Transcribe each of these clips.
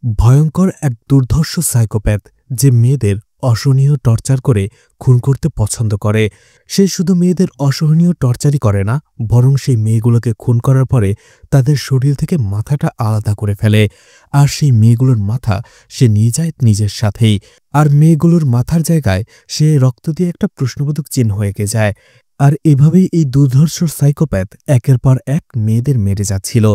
ভয়ঙ্কর এক দুর্ধর্ষ সাইকোপ্যাথ যে মেয়েদের অসহনীয় টর্চার করে খুন করতে পছন্দ করে। সে শুধু মেয়েদের অসহনীয় টর্চারই করে না, বরং সেই মেয়েগুলোকে খুন করার পরে তাদের শরীর থেকে মাথাটা আলাদা করে ফেলে। আর সেই মেয়েগুলোর মাথা সে নিয়ে যায় নিজের সাথেই। আর মেয়েগুলোর মাথার জায়গায় সে রক্ত দিয়ে একটা প্রশ্নবোধক চিহ্ন এঁকে যায়। আর এভাবেই এই দুর্ধর্ষ সাইকোপ্যাথ একের পর এক মেয়েদের মেরে যাচ্ছিল।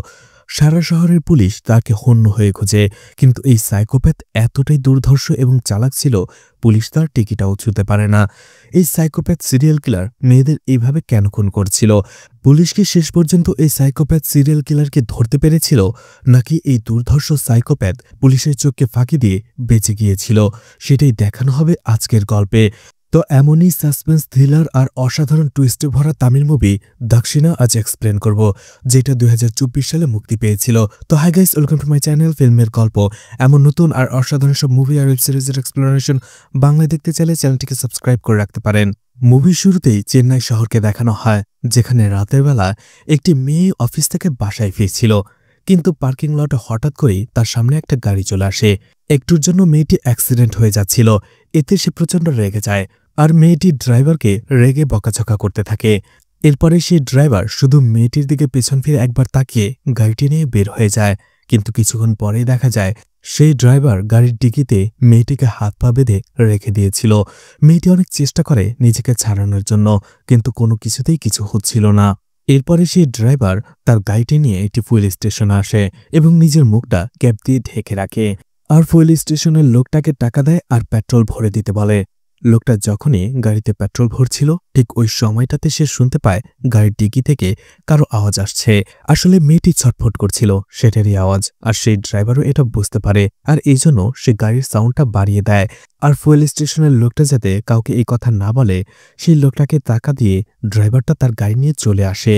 সারা শহরের পুলিশ তাকে হন্য হয়ে খোঁজে, কিন্তু এই সাইকোপ্যাথ এতটাই দুর্ধর্ষ এবং চালাক ছিল, পুলিশ তার টিকিটাও ছুঁতে পারে না। এই সাইকোপ্যাথ সিরিয়াল কিলার মেয়েদের এইভাবে কেন খুন করছিল? পুলিশ কি শেষ পর্যন্ত এই সাইকোপ্যাথ সিরিয়াল কিলারকে ধরতে পেরেছিল, নাকি এই দুর্ধর্ষ সাইকোপ্যাথ পুলিশের চোখকে ফাঁকি দিয়ে বেঁচে গিয়েছিল? সেটাই দেখানো হবে আজকের গল্পে। তো এমনই সাসপেন্স, থ্রিলার আর অসাধারণ টুইস্টে ভরা তামিল মুভি দাক্ষিণা আজ এক্সপ্লেন করব, যেটা 2024 সালে মুক্তি পেয়েছিল। তো hi guys, welcome to my channel ফিল্মের গল্প। এমন নতুন আর অসাধারণ সব মুভি আর ওয়েব সিরিজের এক্সপ্লোরেশন বাংলায় দেখতে চাইলে চ্যানেলটিকে সাবস্ক্রাইব করে রাখতে পারেন। মুভির শুরুতেই চেন্নাই শহরকে দেখানো হয়, যেখানে রাতের বেলা একটি মেয়ে অফিস থেকে বাসায় ফিরছিল, কিন্তু পার্কিং লটে হঠাৎ করেই তার সামনে একটা গাড়ি চলে আসে। একটুর জন্য মেয়েটি অ্যাক্সিডেন্ট হয়ে যাচ্ছিল, এতে সে প্রচণ্ড রেগে যায় আর মেয়েটি ড্রাইভারকে রেগে বকাঝকা করতে থাকে। এরপরে সেই ড্রাইভার শুধু মেয়েটির দিকে পেছন ফিরে একবার তাকিয়ে গাড়িটি নিয়ে বের হয়ে যায়, কিন্তু কিছুক্ষণ পরেই দেখা যায় সেই ড্রাইভার গাড়ির ডিকিতে মেয়েটিকে হাত পা বেঁধে রেখে দিয়েছিল। মেয়েটি অনেক চেষ্টা করে নিজেকে ছাড়ানোর জন্য, কিন্তু কোনো কিছুতেই কিছু হচ্ছিল না। এরপরে সেই ড্রাইভার তার গাড়িটি নিয়ে একটি ফুয়েল স্টেশনে আসে এবং নিজের মুখটা ক্যাপ দিয়ে ঢেকে রাখে। আর ফুয়েল স্টেশনের লোকটাকে টাকা দেয় আর পেট্রোল ভরে দিতে বলে। লোকটা যখনই গাড়িতে পেট্রোল ভরছিল, ঠিক ওই সময়টাতে সে শুনতে পায় গাড়ির ডিকি থেকে কারো আওয়াজ আসছে। আসলে মেয়েটি ছটফট করছিল, সেটারই আওয়াজ। আর সেই ড্রাইভারও এটা বুঝতে পারে, আর এই জন্য সে গাড়ির সাউন্ডটা বাড়িয়ে দেয়। আর ফুয়েল স্টেশনের লোকটা যাতে কাউকে এই কথা না বলে, সেই লোকটাকে টাকা দিয়ে ড্রাইভারটা তার গাড়ি নিয়ে চলে আসে।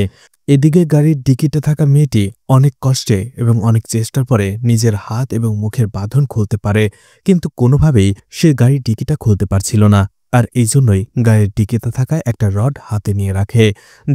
এদিকে গাড়ির ডিকিতে থাকা মেয়েটি অনেক কষ্টে এবং অনেক চেষ্টার পরে নিজের হাত এবং মুখের বাঁধন খুলতে পারে, কিন্তু কোনোভাবেই সে গাড়ির ডিকিটা খুলতে পারছিল না। আর এই জন্যই গাড়ির ডিকিতে থাকা একটা রড হাতে নিয়ে রাখে,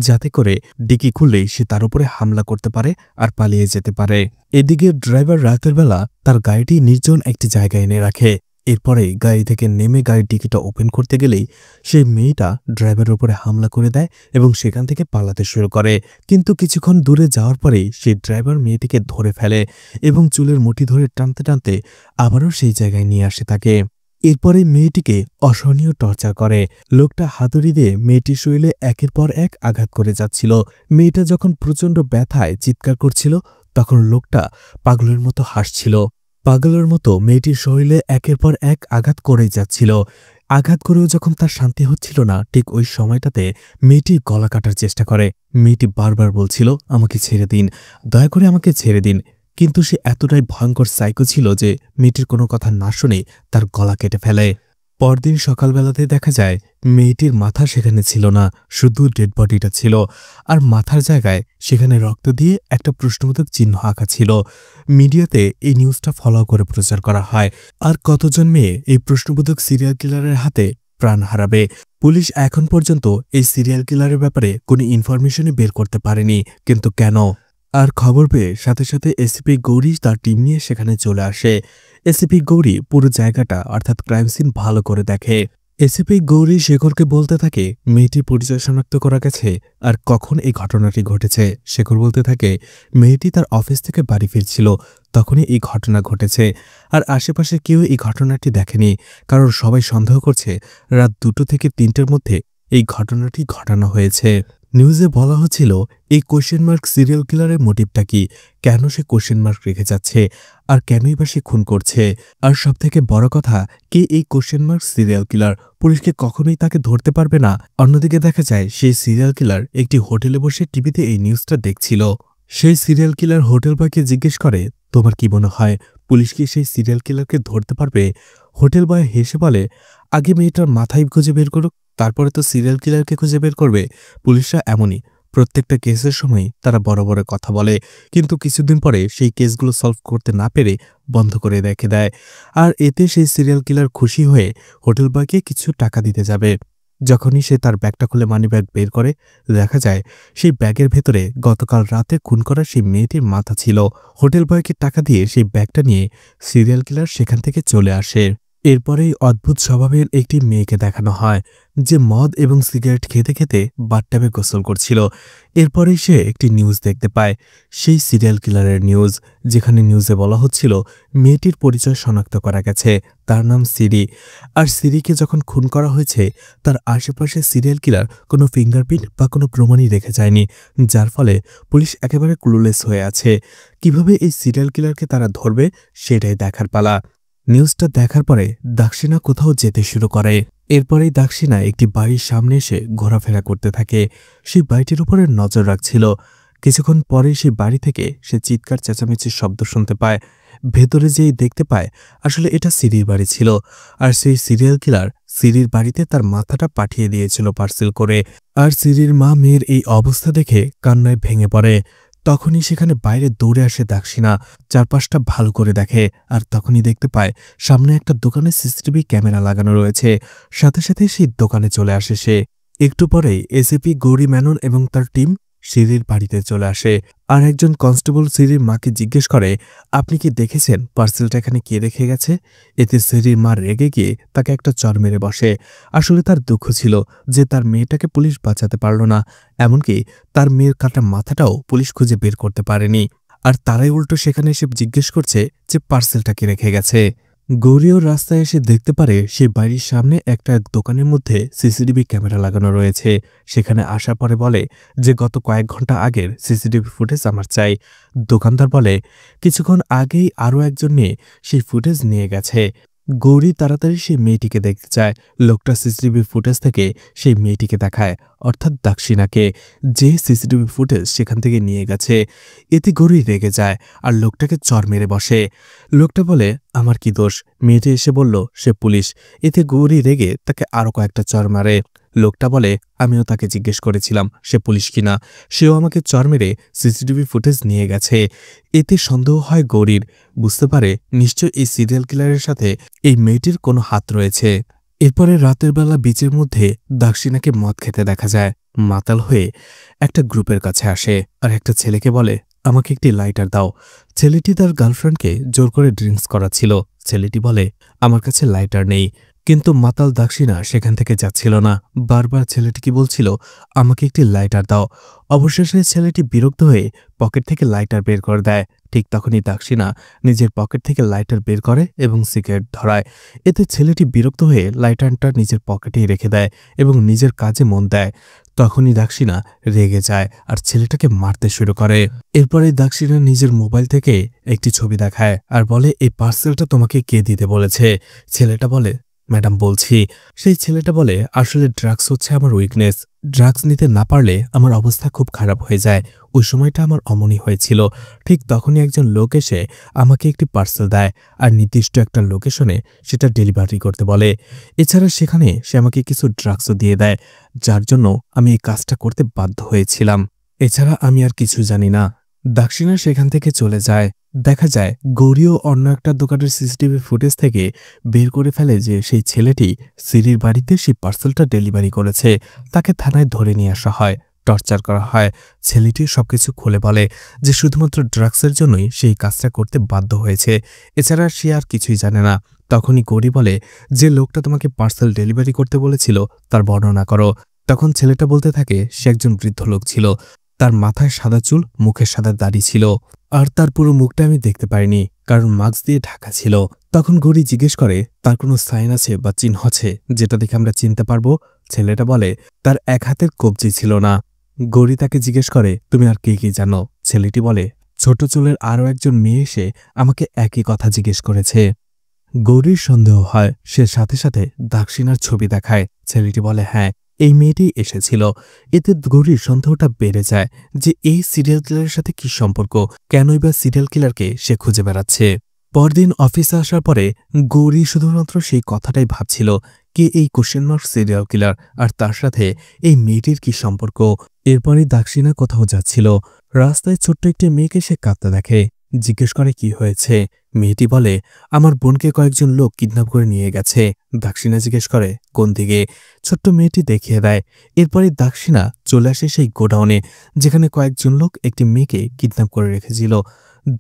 যাতে করে ডিকি খুললেই সে তার উপরে হামলা করতে পারে আর পালিয়ে যেতে পারে। এদিকে ড্রাইভার রাতের বেলা তার গাড়িটি নির্জন একটি জায়গায় এনে রাখে। এরপরে গাড়ি থেকে নেমে গাড়ির ডিকিটা ওপেন করতে গেলেই সেই মেয়েটা ড্রাইভারের উপরে হামলা করে দেয় এবং সেখান থেকে পালাতে শুরু করে। কিন্তু কিছুক্ষণ দূরে যাওয়ার পরেই সেই ড্রাইভার মেয়েটিকে ধরে ফেলে এবং চুলের মুঠি ধরে টানতে টানতে আবারও সেই জায়গায় নিয়ে আসে তাকে। এরপরে মেয়েটিকে অসহনীয় টর্চার করে। লোকটা হাতুড়ি দিয়ে মেয়েটির শরীরে একের পর এক আঘাত করে যাচ্ছিল। মেয়েটা যখন প্রচণ্ড ব্যথায় চিৎকার করছিল, তখন লোকটা পাগলের মতো হাসছিল। পাগলের মতো মেয়েটির শরীরে একের পর এক আঘাত করেই যাচ্ছিল। আঘাত করেও যখন তার শান্তি হচ্ছিল না, ঠিক ওই সময়টাতে মেয়েটির গলা কাটার চেষ্টা করে। মেয়েটি বারবার বলছিল, আমাকে ছেড়ে দিন, দয়া করে আমাকে ছেড়ে দিন। কিন্তু সে এতটাই ভয়ঙ্কর সাইকো ছিল যে মেয়েটির কোনো কথা না শুনে তার গলা কেটে ফেলে। পরদিন সকালবেলাতে দেখা যায় মেয়েটির মাথা সেখানে ছিল না, শুধু ডেড বডিটা ছিল। আর মাথার জায়গায় সেখানে রক্ত দিয়ে একটা প্রশ্নবোধক চিহ্ন আঁকা ছিল। মিডিয়াতে এই নিউজটা ফলো করে প্রচার করা হয়। আর কতজন মেয়ে এই প্রশ্নবোধক সিরিয়াল কিলারের হাতে প্রাণ হারাবে? পুলিশ এখন পর্যন্ত এই সিরিয়াল কিলারের ব্যাপারে কোনো ইনফরমেশনই বের করতে পারেনি, কিন্তু কেন? আর খবর পেয়ে সাথে সাথে এসিপি গৌরী তার টিম নিয়ে সেখানে চলে আসে। এসিপি গৌরী পুরো জায়গাটা অর্থাৎ ক্রাইম সিন ভালো করে দেখে। এসিপি গৌরী শেখরকে বলতে থাকে মেয়েটির পরিচয় শনাক্ত করা গেছে আর কখন এই ঘটনাটি ঘটেছে। শেখর বলতে থাকে মেয়েটি তার অফিস থেকে বাড়ি ফিরছিল, তখনই এই ঘটনা ঘটেছে। আর আশেপাশে কেউ এই ঘটনাটি দেখেনি, কারণ সবাই সন্দেহ করছে রাত 2টো থেকে 3টের মধ্যে এই ঘটনাটি ঘটানো হয়েছে। নিউজে বলা হচ্ছিল এই কোয়েশ্চেন মার্ক সিরিয়াল কিলারের মোটিভটা কি, কেন সে কোয়েশ্চেন মার্ক রেখে যাচ্ছে, আর কেনই বা সে খুন করছে। আর সবথেকে বড় কথা, কে এই কোয়েশ্চেন মার্ক সিরিয়াল কিলার? পুলিশকে কখনোই তাকে ধরতে পারবে না। অন্যদিকে দেখা যায় সেই সিরিয়াল কিলার একটি হোটেলে বসে টিভিতে এই নিউজটা দেখছিল। সেই সিরিয়াল কিলার হোটেল বয়কে জিজ্ঞেস করে, তোমার কি মনে হয় পুলিশ কি সেই সিরিয়াল কিলারকে ধরতে পারবে? হোটেল বয় হেসে বলে, আগে মেয়েটার মাথায় খুঁজে বের করুক, তারপরে তো সিরিয়াল কিলারকে খুঁজে বের করবে। পুলিশরা এমনই, প্রত্যেকটা কেসের সময় তারা বড় বড় কথা বলে, কিন্তু কিছুদিন পরে সেই কেসগুলো সলভ করতে না পেরে বন্ধ করে রেখে দেয়। আর এতে সেই সিরিয়াল কিলার খুশি হয়ে হোটেল বয়কে কিছু টাকা দিতে যাবে। যখনই সে তার ব্যাগটা খুলে মানিব্যাগ বের করে, দেখা যায় সেই ব্যাগের ভেতরে গতকাল রাতে খুন করা সেই মেয়েটির মাথা ছিল। হোটেল বয়কে টাকা দিয়ে সেই ব্যাগটা নিয়ে সিরিয়াল কিলার সেখান থেকে চলে আসে। এরপরেই অদ্ভুত স্বভাবের একটি মেয়েকে দেখানো হয়, যে মদ এবং সিগারেট খেতে খেতে বাথটাবে গোসল করছিল। এরপরেই সে একটি নিউজ দেখতে পায়, সেই সিরিয়াল কিলারের নিউজ, যেখানে নিউজে বলা হচ্ছিল মেয়েটির পরিচয় শনাক্ত করা গেছে, তার নাম সিরি। আর সিরিকে যখন খুন করা হয়েছে, তার আশেপাশে সিরিয়াল কিলার কোনো ফিঙ্গারপ্রিন্ট বা কোনো প্রমাণই রেখে যায়নি, যার ফলে পুলিশ একেবারে ক্লুলেস হয়ে আছে। কিভাবে এই সিরিয়াল কিলারকে তারা ধরবে সেটাই দেখার পালা। নিউজটা দেখার পরে দাক্ষিণা কোথাও যেতে শুরু করে। এরপরেই দাক্ষিণা একটি বাড়ির সামনে এসে ঘোরাফেরা করতে থাকে, সেই বাড়িটির উপরে নজর রাখছিল। কিছুক্ষণ পরেই সেই বাড়ি থেকে সে চিৎকার চেঁচামেচির শব্দ শুনতে পায়। ভেতরে যেই দেখতে পায় আসলে এটা সিরির বাড়ি ছিল, আর সেই সিরিয়াল কিলার সিরির বাড়িতে তার মাথাটা পাঠিয়ে দিয়েছিল পার্সেল করে। আর সিরির মা মেয়ের এই অবস্থা দেখে কান্নায় ভেঙে পড়ে। তখনই সেখানে বাইরে দৌড়ে আসে দাক্ষিণা, চারপাশটা ভালো করে দেখে, আর তখনই দেখতে পায় সামনে একটা দোকানে সিসিটিভি ক্যামেরা লাগানো রয়েছে। সাথে সাথে সেই দোকানে চলে আসে সে। একটু পরেই এসিপি গৌরী মেনন এবং তার টিম সিরির বাড়িতে চলে আসে। আর একজন কনস্টেবল সিরির মাকে জিজ্ঞেস করে, আপনি কি দেখেছেন পার্সেলটা এখানে কে রেখে গেছে? এতে সিরির মা রেগে গিয়ে তাকে একটা চর মেরে বসে। আসলে তার দুঃখ ছিল যে তার মেয়েটাকে পুলিশ বাঁচাতে পারল না, এমনকি তার মেয়ের কাটা মাথাটাও পুলিশ খুঁজে বের করতে পারেনি। আর তারাই উল্টো সেখানে এসে জিজ্ঞেস করছে যে পার্সেলটা কে রেখে গেছে। গৌরীও রাস্তায় এসে দেখতে পারে সেই বাড়ির সামনে একটা দোকানের মধ্যে সিসিটিভি ক্যামেরা লাগানো রয়েছে। সেখানে আসার পরে বলে যে গত কয়েক ঘন্টা আগের সিসিটিভি ফুটেজ আমার চাই। দোকানদার বলে কিছুক্ষণ আগেই আরও একজন মেয়ে সেই ফুটেজ নিয়ে গেছে। গৌরী তাড়াতাড়ি সেই মেয়েটিকে দেখতে চায়। লোকটা সিসিটিভি ফুটেজ থেকে সেই মেয়েটিকে দেখায়, অর্থাৎ দাক্ষিণাকে, যে সিসিটিভি ফুটেজ সেখান থেকে নিয়ে গেছে। এতে গৌরী রেগে যায় আর লোকটাকে চর মেরে বসে। লোকটা বলে আমার কি দোষ? মেয়েটি এসে বলল সে পুলিশ। এতে গৌরী রেগে তাকে আরও কয়েকটা চর মারে। লোকটা বলে আমিও তাকে জিজ্ঞেস করেছিলাম সে পুলিশ কিনা, সেও আমাকে চর মেরে সিসিটিভি ফুটেজ নিয়ে গেছে। এতে সন্দেহ হয় গৌরীর, বুঝতে পারে নিশ্চয় এই সিরিয়াল কিলারের সাথে এই মেয়েটির কোনো হাত রয়েছে। এরপরে রাতের বেলা বিচের মধ্যে দাক্ষিণাকে মদ খেতে দেখা যায়। মাতাল হয়ে একটা গ্রুপের কাছে আসে আর একটা ছেলেকে বলে আমাকে একটি লাইটার দাও। ছেলেটি তার গার্লফ্রেন্ডকে জোর করে ড্রিঙ্কস করাচ্ছিল। ছেলেটি বলে আমার কাছে লাইটার নেই, কিন্তু মাতাল দাক্ষিণা সেখান থেকে যাচ্ছিল না, বারবার ছেলেটিকে বলছিল আমাকে একটি লাইটার দাও। অবশেষে ছেলেটি বিরক্ত হয়ে পকেট থেকে লাইটার বের করে দেয়। ঠিক তখনই দাক্ষিণা নিজের পকেট থেকে লাইটার বের করে এবং সিগারেট ধরায়। এতে ছেলেটি বিরক্ত হয়ে লাইটারটা নিজের পকেটেই রেখে দেয় এবং নিজের কাজে মন দেয়। তখনই দাক্ষিণা রেগে যায় আর ছেলেটাকে মারতে শুরু করে। এরপরে দাক্ষিণা নিজের মোবাইল থেকে একটি ছবি দেখায় আর বলে এই পার্সেলটা তোমাকে কে দিতে বলেছে? ছেলেটা বলে ম্যাডাম বলছি। সেই ছেলেটা বলে আসলে ড্রাগস হচ্ছে আমার উইকনেস, ড্রাগস নিতে না পারলে আমার অবস্থা খুব খারাপ হয়ে যায়। ওই সময়টা আমার অমনি হয়েছিল। ঠিক তখনই একজন লোক এসে আমাকে একটি পার্সেল দেয় আর নির্দিষ্ট একটা লোকেশনে সেটা ডেলিভারি করতে বলে। এছাড়া সেখানে সে আমাকে কিছু ড্রাগসও দিয়ে দেয়, যার জন্য আমি এই কাজটা করতে বাধ্য হয়েছিলাম। এছাড়া আমি আর কিছু জানি না। দাক্ষিণা সেখান থেকে চলে যায়। দেখা যায় গৌরীও অন্য একটা দোকানের সিসিটিভি ফুটেজ থেকে বের করে ফেলে যে সেই ছেলেটি সিরির বাড়িতে সেই পার্সেলটা ডেলিভারি করেছে। তাকে থানায় ধরে নিয়ে আসা হয়, টর্চার করা হয়। ছেলেটি সবকিছু খুলে বলে যে শুধুমাত্র ড্রাগসের জন্যই সেই কাজটা করতে বাধ্য হয়েছে, এছাড়া সে আর কিছুই জানে না। তখনই গৌরী বলে যে লোকটা তোমাকে পার্সেল ডেলিভারি করতে বলেছিল তার বর্ণনা করো। তখন ছেলেটা বলতে থাকে সে একজন বৃদ্ধ লোক ছিল, তার মাথায় সাদা চুল, মুখে সাদা দাড়ি ছিল, আর তার পুরো মুখটা আমি দেখতে পাইনি কারণ মাস্ক দিয়ে ঢাকা ছিল। তখন গৌরী জিজ্ঞেস করে তার কোনো সাইন আছে বা চিহ্ন আছে যেটা দেখে আমরা চিনতে পারবো? ছেলেটা বলে তার এক হাতের কবজি ছিল না। গৌরী তাকে জিজ্ঞেস করে তুমি আর কে কি জানো? ছেলেটি বলে ছোট চুলের আরও একজন মেয়ে এসে আমাকে একই কথা জিজ্ঞেস করেছে। গৌরীর সন্দেহ হয়, সে সাথে সাথে দাক্ষিণার ছবি দেখায়। ছেলেটি বলে হ্যাঁ এই মেয়েটি এসেছিল। এতে গৌরীর সন্দেহটা বেড়ে যায় যে এই সিরিয়াল কিলারের সাথে কি সম্পর্ক, কেনই বা সিরিয়াল কিলারকে সে খুঁজে বেড়াচ্ছে। পরদিন অফিসে আসার পরে গৌরী শুধুমাত্র সেই কথাটাই ভাবছিল, কে এই কোশ্চেন মার্ক সিরিয়াল কিলার আর তার সাথে এই মেয়েটির কি সম্পর্ক। এরপরই দাক্ষিণা কোথাও যাচ্ছিল, রাস্তায় ছোট্ট একটি মেয়েকে সে কাঁদতে দেখে। জিজ্ঞেস করে কি হয়েছে। মেয়েটি বলে, আমার বোনকে কয়েকজন লোক কিডন্যাপ করে নিয়ে গেছে। দাক্ষিণা জিজ্ঞেস করে কোন দিকে। ছোট্ট মেয়েটি দেখিয়ে দেয়। এরপরে দাক্ষিণা চলে আসে সেই গোডাউনে, যেখানে কয়েকজন লোক একটি মেয়েকে কিডন্যাপ করে রেখেছিল।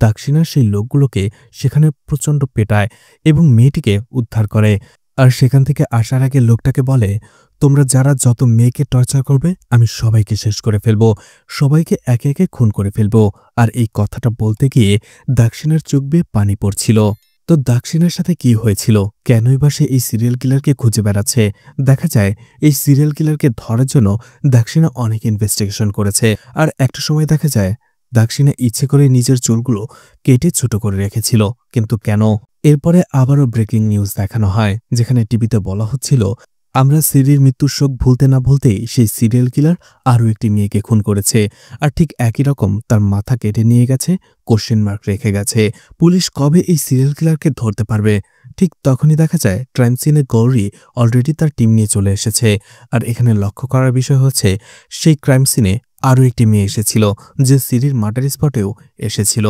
দাক্ষিণা সেই লোকগুলোকে সেখানে প্রচণ্ড পেটায় এবং মেয়েটিকে উদ্ধার করে। আর সেখান থেকে আসার আগে লোকটাকে বলে, তোমরা যারা যত মেয়েকে টর্চার করবে আমি সবাইকে শেষ করে ফেলবো, সবাইকে একে একে খুন করে ফেলবো। আর এই কথাটা বলতে গিয়ে দাক্ষিণার চোখ বেয়ে পানি পড়ছিল। তো দাক্ষিণার সাথে কি হয়েছিল, কেনই বা সে এই সিরিয়াল কিলারকে খুঁজে বেড়াচ্ছে? দেখা যায় এই সিরিয়াল কিলারকে ধরার জন্য দাক্ষিণা অনেক ইনভেস্টিগেশন করেছে। আর একটা সময় দেখা যায় দাক্ষিণা ইচ্ছে করে নিজের চুলগুলো কেটে ছোট করে রেখেছিল। কিন্তু কেন? এরপরে আবারও ব্রেকিং নিউজ দেখানো হয়, যেখানে টিভিতে বলা হচ্ছিল, আমরা সিরির মৃত্যুর শোক ভুলতে না ভুলতেই সেই সিরিয়াল কিলার আরও একটি মেয়েকে খুন করেছে। আর ঠিক একই রকম তার মাথা কেটে নিয়ে গেছে, কোশ্চেন মার্ক রেখে গেছে। পুলিশ কবে এই সিরিয়াল কিলারকে ধরতে পারবে? ঠিক তখনই দেখা যায় ক্রাইম সিনে গৌরী অলরেডি তার টিম নিয়ে চলে এসেছে। আর এখানে লক্ষ্য করার বিষয় হচ্ছে, সেই ক্রাইম সিনে আরও একটি মেয়ে এসেছিল, যে সিরির মার্ডার স্পটেও এসেছিল।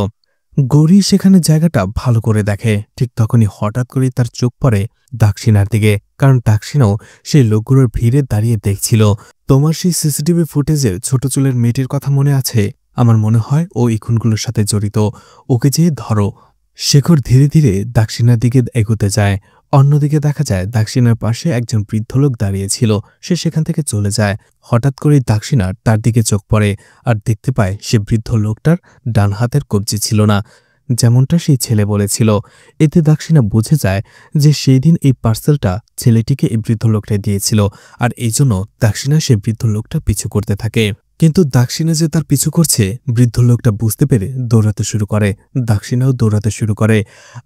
গৌরী সেখানে জায়গাটা ভালো করে দেখে। ঠিক তখনই হঠাৎ করে তার চোখ পড়ে দাক্ষিণার দিকে, কারণ দাক্ষিণাও সেই লোকগুলোর ভিড়ে দাঁড়িয়ে দেখছিল। তোমার সেই সিসিটিভি ফুটেজের ছোট চুলের মেয়েটির কথা মনে আছে? আমার মনে হয় ও এই খুনগুলোর সাথে জড়িত, ওকে যেয়ে ধরো। শেখর ধীরে ধীরে দাক্ষিণার দিকে এগোতে যায়। অন্যদিকে দেখা যায় দাক্ষিণার পাশে একজন বৃদ্ধ লোক দাঁড়িয়েছিল। সে সেখান থেকে চলে যায়। হঠাৎ করেই দাক্ষিণার তার দিকে চোখ পড়ে আর দেখতে পায় সে বৃদ্ধ লোকটার ডান হাতের কবজি ছিল না, যেমনটা সেই ছেলে বলেছিল। এতে দাক্ষিণা বুঝে যায় যে সেই দিন এই পার্সেলটা ছেলেটিকে এই বৃদ্ধ লোকটা দিয়েছিল। আর এই জন্য দাক্ষিণা সে বৃদ্ধ লোকটা পিছু করতে থাকে। কিন্তু দাক্ষিণা যে তার পিছু করছে বৃদ্ধ লোকটা বুঝতে পেরে দৌড়াতে শুরু করে। দাক্ষিণাও দৌড়াতে শুরু করে।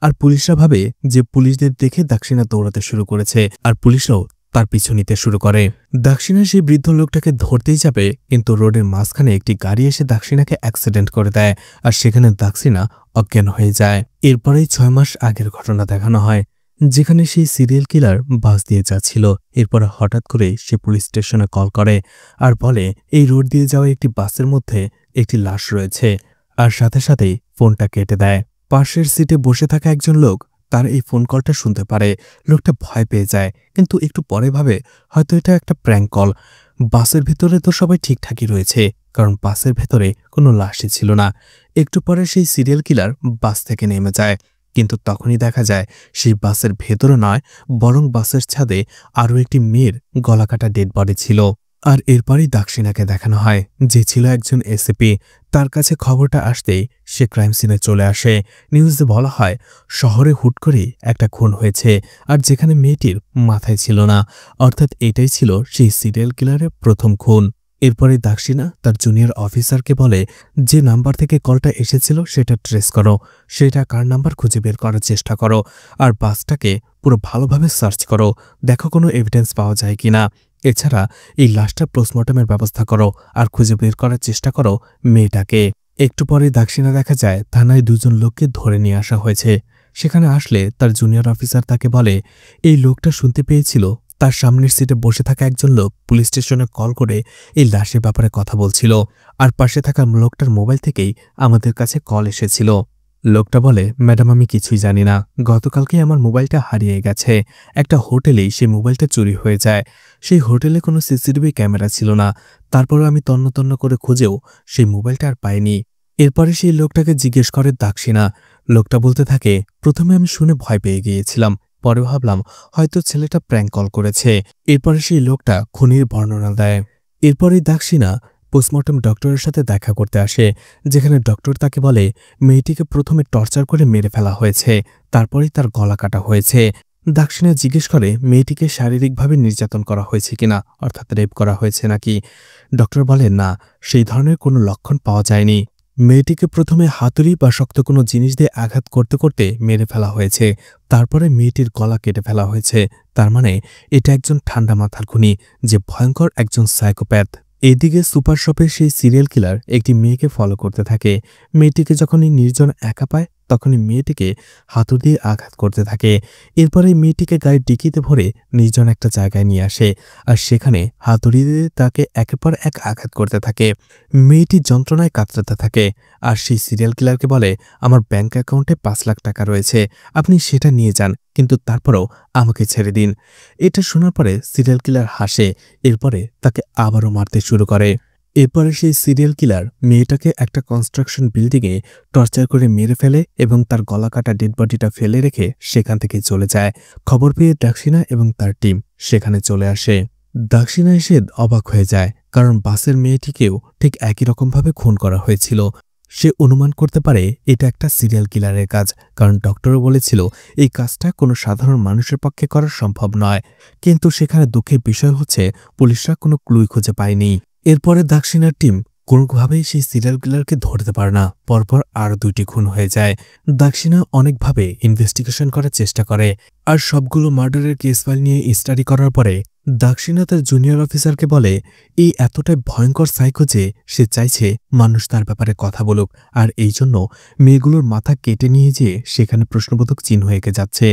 আর পুলিশরা ভাবে যে পুলিশদের দেখে দাক্ষিণা দৌড়াতে শুরু করেছে, আর পুলিশরাও তার পিছু নিতে শুরু করে। দাক্ষিণা সেই বৃদ্ধ লোকটাকে ধরতেই যাবে, কিন্তু রোডের মাঝখানে একটি গাড়ি এসে দাক্ষিণাকে অ্যাক্সিডেন্ট করে দেয়। আর সেখানে দাক্ষিণা অজ্ঞান হয়ে যায়। এরপরেই 6 মাস আগের ঘটনা দেখানো হয়, যেখানে সেই সিরিয়াল কিলার বাস দিয়ে যাচ্ছিল। এরপরে হঠাৎ করে সে পুলিশ স্টেশনে কল করে আর বলে, এই রোড দিয়ে যাওয়া একটি বাসের মধ্যে একটি লাশ রয়েছে। আর সাথে সাথেই ফোনটা কেটে দেয়। পাশের সিটে বসে থাকা একজন লোক তার এই ফোন কলটা শুনতে পারে। লোকটা ভয় পেয়ে যায়, কিন্তু একটু পরে ভাবে হয়তো এটা একটা প্র্যাঙ্ক কল। বাসের ভেতরে তো সবাই ঠিকঠাকই রয়েছে, কারণ বাসের ভেতরে কোনো লাশই ছিল না। একটু পরে সেই সিরিয়াল কিলার বাস থেকে নেমে যায়, কিন্তু তখনই দেখা যায় সেই বাসের ভেতরে নয়, বরং বাসের ছাদে আরও একটি মেয়ের গলাকাটা ডেড বডি ছিল। আর এরপরই দাক্ষিণাকে দেখানো হয়, যে ছিল একজন এসিপি। তার কাছে খবরটা আসতেই সে ক্রাইম সিনে চলে আসে। নিউজে বলা হয়, শহরে হুট করে একটা খুন হয়েছে, আর যেখানে মেয়েটির মাথায় ছিল না। অর্থাৎ এটাই ছিল সেই সিরিয়াল কিলারের প্রথম খুন। এরপরে দাক্ষিণা তার জুনিয়র অফিসারকে বলে, যে নাম্বার থেকে কলটা এসেছিল সেটা ট্রেস করো, সেটা কার নাম্বার খুঁজে বের করার চেষ্টা করো। আর বাসটাকে পুরো ভালোভাবে সার্চ করো, দেখো কোনো এভিডেন্স পাওয়া যায় কিনা। এছাড়া এই লাশটা পোস্টমর্টমের ব্যবস্থা করো, আর খুঁজে বের করার চেষ্টা করো মেয়েটাকে। একটু পরে দাক্ষিণা দেখা যায় থানায় 2 জন লোককে ধরে নিয়ে আসা হয়েছে। সেখানে আসলে তার জুনিয়র অফিসার তাকে বলে, এই লোকটা শুনতে পেয়েছিল তার সামনের সিটে বসে থাকা একজন লোক পুলিশ স্টেশনে কল করে এই লাশের ব্যাপারে কথা বলছিল। আর পাশে থাকা লোকটার মোবাইল থেকেই আমাদের কাছে কল এসেছিল। লোকটা বলে, ম্যাডাম আমি কিছুই জানি না, গতকালকে আমার মোবাইলটা হারিয়ে গেছে। একটা হোটেলেই সেই মোবাইলটা চুরি হয়ে যায়। সেই হোটেলে কোনো সিসিটিভি ক্যামেরা ছিল না। তারপরে আমি তন্ন তন্ন করে খুঁজেও সেই মোবাইলটা আর পাইনি। এরপরে সেই লোকটাকে জিজ্ঞেস করে দাক্ষিণা। লোকটা বলতে থাকে, প্রথমে আমি শুনে ভয় পেয়ে গিয়েছিলাম, পরে ভাবলাম হয়তো ছেলেটা প্র্যাঙ্ক কল করেছে। এরপরে সেই লোকটা খুনির বর্ণনা দেয়। এরপরেই দাক্ষিণা পোস্টমর্টম ডক্টরের সাথে দেখা করতে আসে, যেখানে ডক্টর তাকে বলে, মেয়েটিকে প্রথমে টর্চার করে মেরে ফেলা হয়েছে, তারপরেই তার গলা কাটা হয়েছে। দাক্ষিণা জিজ্ঞেস করে মেয়েটিকে শারীরিকভাবে নির্যাতন করা হয়েছে কিনা, অর্থাৎ রেপ করা হয়েছে নাকি। ডক্টর বলে, না, সেই ধরনের কোনো লক্ষণ পাওয়া যায়নি। মেয়েটিকে প্রথমে হাতুড়ি বা শক্ত কোনো জিনিস দিয়ে আঘাত করতে করতে মেরে ফেলা হয়েছে, তারপরে মেয়েটির গলা কেটে ফেলা হয়েছে। তার মানে এটা একজন ঠান্ডা মাথার খুনি, যে ভয়ঙ্কর একজন সাইকোপ্যাথ। এদিকে সুপার শপের সেই সিরিয়াল কিলার একটি মেয়েকে ফলো করতে থাকে। মেয়েটিকে যখনই নির্জন একা পায় তখনই মেয়েটিকে হাতুড়ি দিয়ে আঘাত করতে থাকে। এরপরে মেয়েটিকে গায়ের ডিকিতে ভরে নির্জন একটা জায়গায় নিয়ে আসে আর সেখানে হাতুড়ি দিয়ে তাকে একের পর এক আঘাত করতে থাকে। মেয়েটি যন্ত্রণায় কাতরাতে থাকে আর সেই সিরিয়াল কিলারকে বলে, আমার ব্যাংক অ্যাকাউন্টে ৫ লাখ টাকা রয়েছে, আপনি সেটা নিয়ে যান, কিন্তু তারপরও আমাকে ছেড়ে দিন। এটা শোনার পরে সিরিয়াল কিলার হাসে। এরপরে তাকে আবারও মারতে শুরু করে। এরপরে সেই সিরিয়াল কিলার মেয়েটাকে একটা কনস্ট্রাকশন বিল্ডিংয়ে টর্চার করে মেরে ফেলে এবং তার গলা কাটা ডেড বডিটা ফেলে রেখে সেখান থেকে চলে যায়। খবর পেয়ে দাক্ষিণা এবং তার টিম সেখানে চলে আসে। দাক্ষিণা এসে অবাক হয়ে যায়, কারণ বাসের মেয়েটিকেও ঠিক একই রকমভাবে খুন করা হয়েছিল। সে অনুমান করতে পারে এটা একটা সিরিয়াল কিলারের কাজ, কারণ ডক্টরও বলেছিল এই কাজটা কোনো সাধারণ মানুষের পক্ষে করা সম্ভব নয়। কিন্তু সেখানে দুঃখের বিষয় হচ্ছে পুলিশরা কোনো ক্লুই খুঁজে পায়নি। এরপরে দাক্ষিণার টিম কোনোভাবেই সেই সিরিয়াল কিলারকে ধরতে পারে না। পরপর আরও ২টি খুন হয়ে যায়। দাক্ষিণা অনেকভাবে ইনভেস্টিগেশন করার চেষ্টা করে আর সবগুলো মার্ডারের কেস ফাইল নিয়ে স্টাডি করার পরে দাক্ষিণা তার জুনিয়র অফিসারকে বলে, এই এতটাই ভয়ঙ্কর সাইকো যে সে চাইছে মানুষ তার ব্যাপারে কথা বলুক, আর এই জন্য মেয়েগুলোর মাথা কেটে নিয়ে যেয়ে সেখানে প্রশ্নবোধক চিহ্ন এঁকে যাচ্ছে।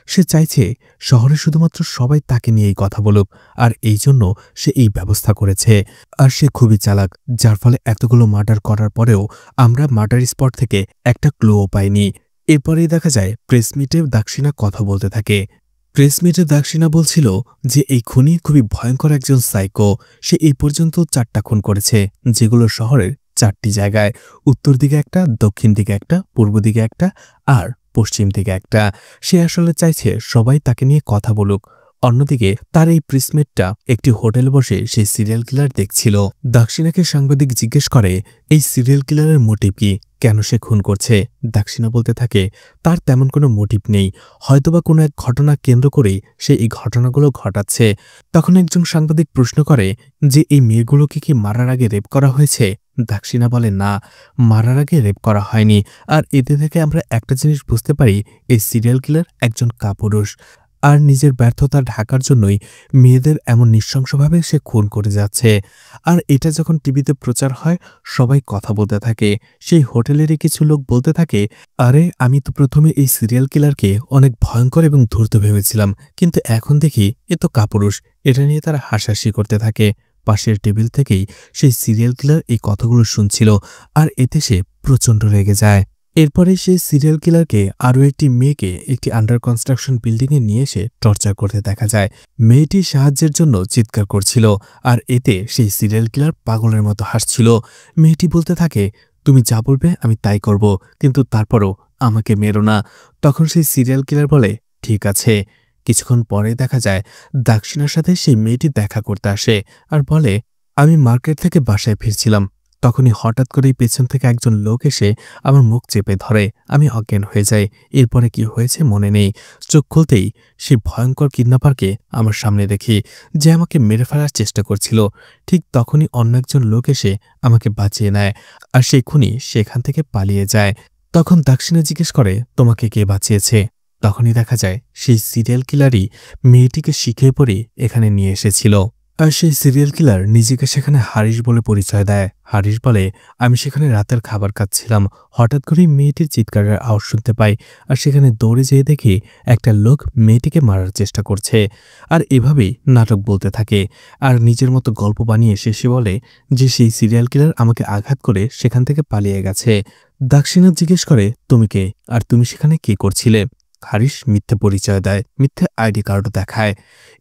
সে চাইছে শহরে শুধুমাত্র সবাই তাকে নিয়েই কথা বলুক, আর এই জন্য সে এই ব্যবস্থা করেছে। আর সে খুবই চালাক, যার ফলে এতগুলো মার্ডার করার পরেও আমরা মার্ডার স্পট থেকে একটা ক্লুও পাইনি। এরপরেই দেখা যায় প্রেস মিটে দাক্ষিণা কথা বলতে থাকে। প্রেস মিটে দাক্ষিণা বলছিল যে এই খুনি খুবই ভয়ঙ্কর একজন সাইকো। সে এই পর্যন্ত ৪টা খুন করেছে, যেগুলো শহরের ৪টি জায়গায়, উত্তর দিকে একটা, দক্ষিণ দিকে একটা, পূর্ব দিকে একটা আর পশ্চিম দিকে একটা। সে আসলে চাইছে সবাই তাকে নিয়ে কথা বলুক। অন্যদিকে তার এই প্রেসমেটটা একটি হোটেলে বসে সেই সিরিয়াল কিলার দেখছিল। দাক্ষিণাকে সাংবাদিক জিজ্ঞেস করে, এই সিরিয়াল কিলারের মোটিভ কি, কেন সে খুন করছে? দাক্ষিণা বলতে থাকে তার তেমন কোনো মোটিভ নেই, হয়তোবা কোনো এক ঘটনা কেন্দ্র করেই সে এই ঘটনাগুলো ঘটাচ্ছে। তখন একজন সাংবাদিক প্রশ্ন করে যে এই মেয়েগুলোকে কি মারার আগে রেপ করা হয়েছে? দাক্ষিণা বলে, না, মারার আগে রেপ করা হয়নি। আর এতে থেকে আমরা একটা জিনিস বুঝতে পারি, এই সিরিয়াল কিলার একজন কাপুরুষ, আর নিজের ব্যর্থতা ঢাকার জন্যই মেয়েদের এমন নৃশংসভাবে সে খুন করে যাচ্ছে। আর এটা যখন টিভিতে প্রচার হয় সবাই কথা বলতে থাকে। সেই হোটেলেরই কিছু লোক বলতে থাকে, আরে আমি তো প্রথমে এই সিরিয়াল কিলারকে অনেক ভয়ঙ্কর এবং ধূর্ত ভেবেছিলাম, কিন্তু এখন দেখি এ তো কাপুরুষ। এটা নিয়ে তারা হাসাহাসি করতে থাকে। পাশের টেবিল থেকেই সেই সিরিয়াল কিলার এই কথাগুলো শুনছিল, আর এতে সে প্রচণ্ড রেগে যায়। এরপরে সেই সিরিয়াল কিলারকে আরও একটি মেয়েকে একটি আন্ডার কনস্ট্রাকশন বিল্ডিংয়ে নিয়ে এসে টর্চার করতে দেখা যায়। মেয়েটি সাহায্যের জন্য চিৎকার করছিল, আর এতে সেই সিরিয়াল কিলার পাগলের মতো হাসছিল। মেয়েটি বলতে থাকে, তুমি যা বলবে আমি তাই করব, কিন্তু তারপরও আমাকে মেরো না। তখন সেই সিরিয়াল কিলার বলে, ঠিক আছে। কিছুক্ষণ পরে দেখা যায় দাক্ষিণার সাথে সেই মেয়েটি দেখা করতে আসে আর বলে, আমি মার্কেট থেকে বাসায় ফিরছিলাম, তখনই হঠাৎ করেই পেছন থেকে একজন লোক এসে আমার মুখ চেপে ধরে, আমি অজ্ঞান হয়ে যাই। এরপরে কি হয়েছে মনে নেই। চোখ খুলতেই সেই ভয়ঙ্কর কিডন্যাপারকে আমার সামনে দেখি, যে আমাকে মেরে ফেলার চেষ্টা করছিল। ঠিক তখনই অন্য একজন লোক এসে আমাকে বাঁচিয়ে নেয়, আর সেই খুনি সেখান থেকে পালিয়ে যায়। তখন দাক্ষিণা জিজ্ঞেস করে, তোমাকে কে বাঁচিয়েছে? তখনই দেখা যায় সেই সিরিয়াল কিলারই মেয়েটিকে শিখে পড়ে এখানে নিয়ে এসেছিল। আর সেই সিরিয়াল কিলার নিজেকে সেখানে হারিস বলে পরিচয় দেয়। হারিস বলে, আমি সেখানে রাতের খাবার খাচ্ছিলাম, হঠাৎ করেই মেয়েটির চিৎকারের আওয়াজ শুনতে পাই, আর সেখানে দৌড়ে যেয়ে দেখি একটা লোক মেয়েটিকে মারার চেষ্টা করছে। আর এভাবেই নাটক বলতে থাকে, আর নিজের মতো গল্প বানিয়ে শেষে বলে যে সেই সিরিয়াল কিলার আমাকে আঘাত করে সেখান থেকে পালিয়ে গেছে। দাক্ষিণা জিজ্ঞেস করে, তুমি কে, আর তুমি সেখানে কি করছিলে? হারিস মিথ্যে পরিচয় দেয়, মিথ্যে আইডি কার্ডও দেখায়।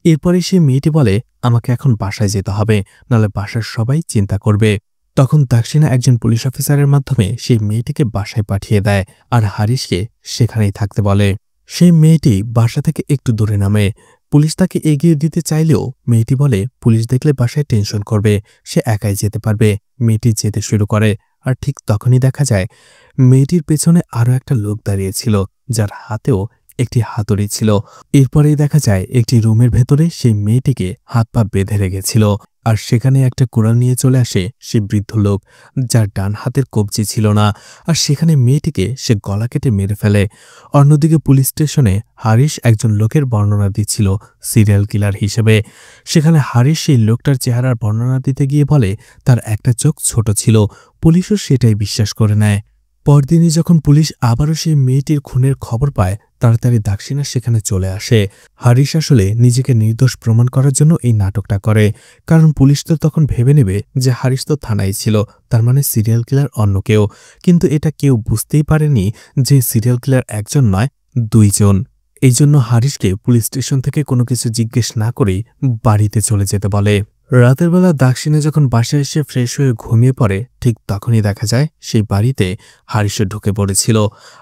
এরপরে সে মেয়েটি বলে, আমাকে এখন বাসায় যেতে হবে, নাহলে বাসার সবাই চিন্তা করবে। তখন দাক্ষিণা একজন পুলিশ অফিসারের মাধ্যমে সেই মেয়েটিকে বাসায় পাঠিয়ে দেয়, আর হারিসকে সেখানেই থাকতে বলে। সেই মেয়েটি বাসা থেকে একটু দূরে নামে। পুলিশ তাকে এগিয়ে দিতে চাইলেও মেয়েটি বলে, পুলিশ দেখলে বাসায় টেনশন করবে, সে একাই যেতে পারবে। মেয়েটি যেতে শুরু করে, আর ঠিক তখনই দেখা যায় মেয়েটির পেছনে আরও একটা লোক দাঁড়িয়েছিল, যার হাতেও একটি হাতুড়ি ছিল। এরপরেই দেখা যায় একটি রুমের ভেতরে সেই মেয়েটিকে হাত পা বেঁধে রেখেছিল, আর সেখানে একটা কুড়াল নিয়ে চলে আসে সে বৃদ্ধ লোক, যার ডান হাতের কবজি ছিল না, আর সেখানে মেয়েটিকে সে গলা কেটে মেরে ফেলে। অন্যদিকে পুলিশ স্টেশনে হারিস একজন লোকের বর্ণনা দিচ্ছিল সিরিয়াল কিলার হিসেবে। সেখানে হারিস সেই লোকটার চেহারার বর্ণনা দিতে গিয়ে বলে তার একটা চোখ ছোট ছিল। পুলিশও সেটাই বিশ্বাস করে নেয়। পরদিনই যখন পুলিশ আবারও সেই মেয়েটির খুনের খবর পায়, তাড়াতাড়ি দাক্ষিণা সেখানে চলে আসে। হারিস আসলে নিজেকে নির্দোষ প্রমাণ করার জন্য এই নাটকটা করে, কারণ পুলিশ তো তখন ভেবে নেবে যে হারিস তো থানায় ছিল, তার মানে সিরিয়াল কিলার অন্য কেউ। কিন্তু এটা কেউ বুঝতেই পারেনি যে সিরিয়াল কিলার একজন নয়, দুইজন। এই জন্য হারিসকে পুলিশ স্টেশন থেকে কোনো কিছু জিজ্ঞেস না করেই বাড়িতে চলে যেতে বলে। রাতের বেলা দাক্ষিণা যখন বাসায় এসে ফ্রেশ হয়ে ঘুমিয়ে পড়ে, ঠিক তখনই দেখা যায় সেই বাড়িতে হারিসও ঢুকে পড়েছিল।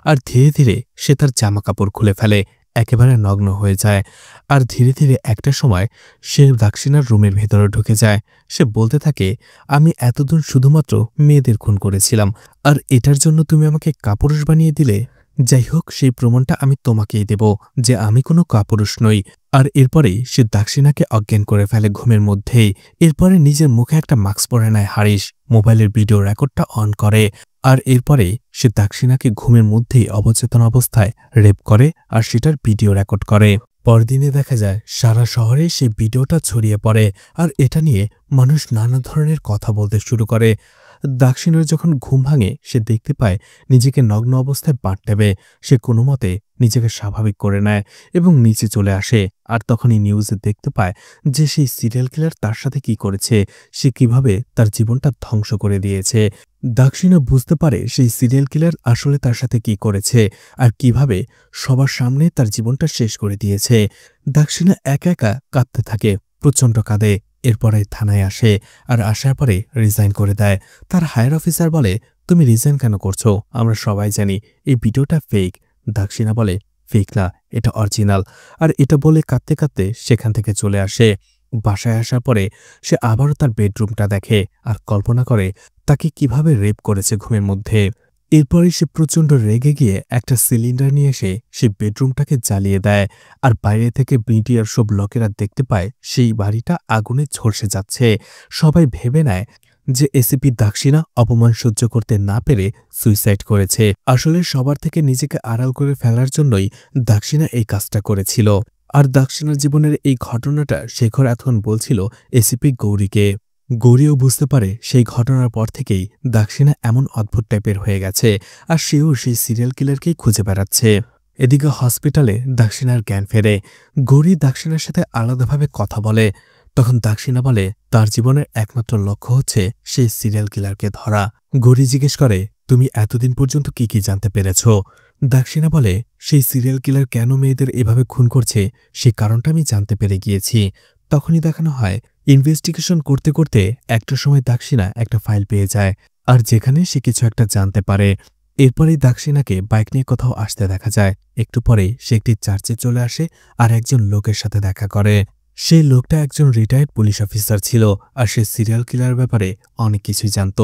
আর ধীরে ধীরে সে তার জামা কাপড় খুলে ফেলে, একেবারে নগ্ন হয়ে যায়। আর ধীরে ধীরে একটা সময় সে দাক্ষিণার রুমের ভেতরে ঢুকে যায়। সে বলতে থাকে, আমি এতদিন শুধুমাত্র মেয়েদের খুন করেছিলাম, আর এটার জন্য তুমি আমাকে কাপুরুষ বানিয়ে দিলে। যাই হোক, সেই প্রমাণটা আমি তোমাকেই দেব যে আমি কোনো কাপুরুষ নই। আর এরপরেই সে দাক্ষিণাকে অজ্ঞান করে ফেলে ঘুমের মধ্যেই। এরপরে নিজের মুখে একটা মাস্ক পরে নেয় হারিস, মোবাইলের ভিডিও রেকর্ডটা অন করে। আর এরপরে সে দাক্ষিণাকে ঘুমের মধ্যেই অবচেতন অবস্থায় রেপ করে আর সেটার ভিডিও রেকর্ড করে। পরদিনে দেখা যায় সারা শহরে সেই ভিডিওটা ছড়িয়ে পড়ে, আর এটা নিয়ে মানুষ নানা ধরনের কথা বলতে শুরু করে। দাক্ষিণার যখন ঘুম ভাঙে, সে দেখতে পায় নিজেকে নগ্ন অবস্থায় বাথটবে। সে কোনো মতে নিজেকে স্বাভাবিক করে নেয় এবং নিচে চলে আসে। আর তখনই নিউজে দেখতে পায় যে সেই সিরিয়াল কিলার তার সাথে কি করেছে, সে কিভাবে তার জীবনটা ধ্বংস করে দিয়েছে। দাক্ষিণা বুঝতে পারে সেই সিরিয়াল কিলার আসলে তার সাথে কি করেছে আর কিভাবে সবার সামনে তার জীবনটা শেষ করে দিয়েছে। দাক্ষিণা একা একা কাঁদতে থাকে, প্রচণ্ড কাঁদে। এরপরে থানায় আসে, আর আসার পরে রিজাইন করে দেয়। তার হায়ার অফিসার বলে, তুমি রিজাইন কেন করছো? আমরা সবাই জানি এই ভিডিওটা ফেক। দাক্ষিণা বলে, ফেক না, এটা অরিজিনাল। আর এটা বলে কাঁদতে কাঁদতে সেখান থেকে চলে আসে। বাসায় আসার পরে সে আবারও তার বেডরুমটা দেখে আর কল্পনা করে তাকে কিভাবে রেপ করেছে ঘুমের মধ্যে। এরপরে সে প্রচণ্ড রেগে গিয়ে একটা সিলিন্ডার নিয়ে এসে সে বেডরুমটাকে জ্বালিয়ে দেয়। আর বাইরে থেকে মিডিয়ার সব লোকেরা দেখতে পায় সেই বাড়িটা আগুনে ঝলসে যাচ্ছে। সবাই ভেবে নেয় যে এসিপি দাক্ষিণা অপমান সহ্য করতে না পেরে সুইসাইড করেছে। আসলে সবার থেকে নিজেকে আড়াল করে ফেলার জন্যই দাক্ষিণা এই কাজটা করেছিল। আর দাক্ষিণার জীবনের এই ঘটনাটা শেখর এখন বলছিল এসিপি গৌরীকে। গৌরীও বুঝতে পারে সেই ঘটনার পর থেকেই দাক্ষিণা এমন অদ্ভুত টাইপের হয়ে গেছে, আর সেও সেই সিরিয়াল কিলারকেই খুঁজে বেড়াচ্ছে। এদিকে হসপিটালে দাক্ষিণার জ্ঞান ফেরে। গৌরী দাক্ষিণার সাথে আলাদাভাবে কথা বলে। তখন দাক্ষিণা বলে তার জীবনের একমাত্র লক্ষ্য হচ্ছে সেই সিরিয়াল কিলারকে ধরা। গৌরী জিজ্ঞেস করে, তুমি এতদিন পর্যন্ত কি কি জানতে পেরেছ? দাক্ষিণা বলে, সেই সিরিয়াল কিলার কেন মেয়েদের এভাবে খুন করছে সেই কারণটা আমি জানতে পেরে গিয়েছি। তখনই দেখানো হয় ইনভেস্টিগেশন করতে করতে একটা সময় দাক্ষিণা একটা ফাইল পেয়ে যায়, আর যেখানে সে কিছু একটা জানতে পারে। এরপরেই দাক্ষিণাকে বাইক নিয়ে কোথাও আসতে দেখা যায়। একটু পরেই সে একটি চার্চে চলে আসে আর একজন লোকের সাথে দেখা করে। সেই লোকটা একজন রিটায়ার্ড পুলিশ অফিসার ছিল, আর সে সিরিয়াল কিলার ব্যাপারে অনেক কিছুই জানত,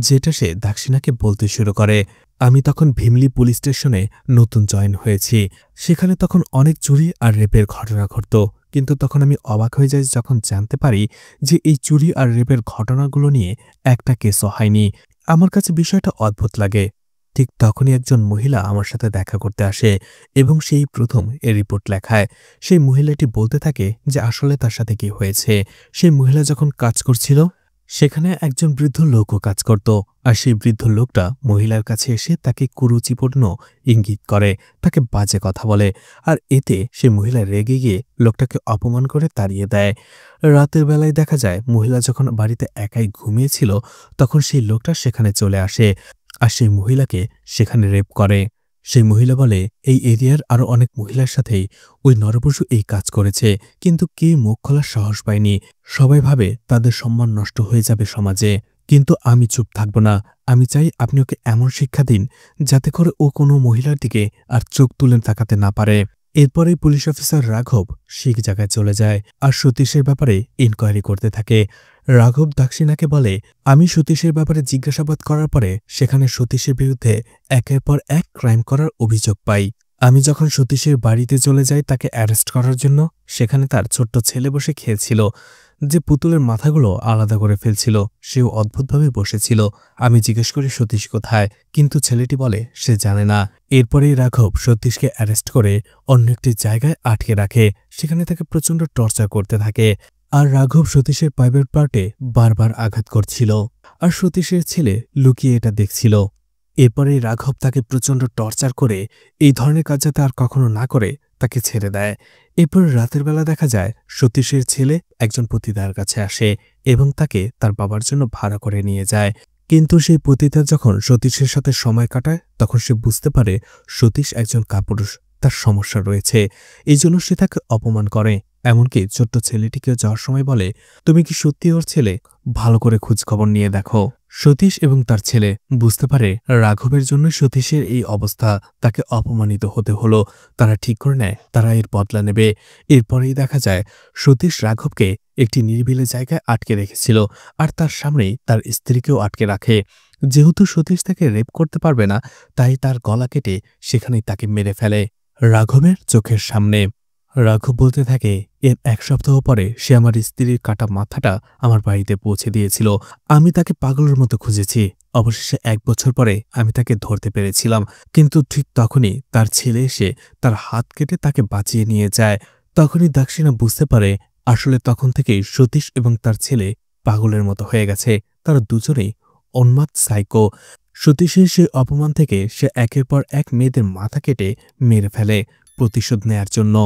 যেটা সে দাক্ষিণাকে বলতে শুরু করে। আমি তখন ভীমলি পুলিশ স্টেশনে নতুন জয়েন হয়েছি। সেখানে তখন অনেক চুরি আর রেপের ঘটনা ঘটত, কিন্তু তখন আমি অবাক হয়ে যাই যখন জানতে পারি যে এই চুরি আর রেপের ঘটনাগুলো নিয়ে একটা কেসও হয়নি। আমার কাছে বিষয়টা অদ্ভুত লাগে। ঠিক তখনই একজন মহিলা আমার সাথে দেখা করতে আসে এবং সেই প্রথম এ রিপোর্ট লেখায়। সেই মহিলাটি বলতে থাকে যে আসলে তার সাথে কি হয়েছে। সেই মহিলা যখন কাজ করছিল সেখানে একজন বৃদ্ধ লোকও কাজ করত, আর সেই বৃদ্ধ লোকটা মহিলার কাছে এসে তাকে কুরুচিপূর্ণ ইঙ্গিত করে, তাকে বাজে কথা বলে। আর এতে সে মহিলা রেগে গিয়ে লোকটাকে অপমান করে তাড়িয়ে দেয়। রাতের বেলায় দেখা যায় মহিলা যখন বাড়িতে একাই ঘুমিয়েছিল, তখন সেই লোকটা সেখানে চলে আসে আর সেই মহিলাকে সেখানে রেপ করে। সেই মহিলা বলে, এই এরিয়ার আরো অনেক মহিলার সাথেই ওই নরপশু এই কাজ করেছে, কিন্তু কে মুখ খোলার সাহস পায়নি। সবাই ভাবে তাদের সম্মান নষ্ট হয়ে যাবে সমাজে, কিন্তু আমি চুপ থাকব না। আমি চাই আপনি ওকে এমন শিক্ষা দিন যাতে করে ও কোনো মহিলার দিকে আর চোখ তুলে তাকাতে না পারে। এরপরেই পুলিশ অফিসার রাঘব সেই জায়গায় চলে যায় আর সতীশের ব্যাপারে ইনকোয়ারি করতে থাকে। রাঘব দাক্ষিণাকে বলে, আমি সতীশের ব্যাপারে জিজ্ঞাসাবাদ করার পরে সেখানে সতীশের বিরুদ্ধে একের পর এক ক্রাইম করার অভিযোগ পাই। আমি যখন সতীশের বাড়িতে চলে যাই তাকে অ্যারেস্ট করার জন্য, সেখানে তার ছোট্ট ছেলে বসে খেলছিল, যে পুতুলের মাথাগুলো আলাদা করে ফেলছিল সেও অদ্ভুতভাবে বসেছিল। আমি জিজ্ঞেস করি সতীশ কোথায়, কিন্তু ছেলেটি বলে সে জানে না। এরপরেই রাঘব সতীশকে অ্যারেস্ট করে অন্য একটি জায়গায় আটকে রাখে। সেখানে তাকে প্রচণ্ড টর্চার করতে থাকে, আর রাঘব সতীশের প্রাইভেট পার্টে বারবার আঘাত করছিল, আর সতীশের ছেলে লুকিয়ে এটা দেখছিল। এরপরে রাঘব তাকে প্রচণ্ড টর্চার করে এই ধরনের কাজ যাতে আর কখনো না করে তাকে ছেড়ে দেয়। এরপর রাতের বেলা দেখা যায় সতীশের ছেলে একজন পতিতার কাছে আসে এবং তাকে তার বাবার জন্য ভাড়া করে নিয়ে যায়। কিন্তু সেই পতিতা যখন সতীশের সাথে সময় কাটায় তখন সে বুঝতে পারে সতীশ একজন কাপুরুষ, তার সমস্যা রয়েছে, এই জন্য সে তাকে অপমান করে। এমনকি ছোট্ট ছেলেটিকেও যাওয়ার সময় বলে, তুমি কি সত্যি ওর ছেলে? ভালো করে খোঁজখবর নিয়ে দেখো। সতীশ এবং তার ছেলে বুঝতে পারে রাঘবের জন্য সতীশের এই অবস্থা, তাকে অপমানিত হতে হলো। তারা ঠিক করে নেয় তারা এর বদলা নেবে। এরপরেই দেখা যায় সতীশ রাঘবকে একটি নিরিবিলি জায়গায় আটকে রেখেছিল আর তার সামনেই তার স্ত্রীকেও আটকে রাখে। যেহেতু সতীশ তাকে রেপ করতে পারবে না, তাই তার গলা কেটে সেখানেই তাকে মেরে ফেলে রাঘবের চোখের সামনে। রাঘব বলতে থাকে, এর 1 সপ্তাহ পরে সে আমার স্ত্রীর কাটা মাথাটা আমার বাড়িতে পৌঁছে দিয়েছিল। আমি তাকে পাগলের মতো খুঁজেছি। অবশেষে 1 বছর পরে আমি তাকে ধরতে পেরেছিলাম, কিন্তু ঠিক তখনই তার ছেলে এসে তার হাত কেটে তাকে বাঁচিয়ে নিয়ে যায়। তখনই দাক্ষিণা বুঝতে পারে আসলে তখন থেকেই সতীশ এবং তার ছেলে পাগলের মতো হয়ে গেছে। তারা দুজনেই উন্মাদ সাইকো। সতীশের সেই অপমান থেকে সে একের পর এক মেয়েদের মাথা কেটে মেরে ফেলে প্রতিশোধ নেয়ার জন্য।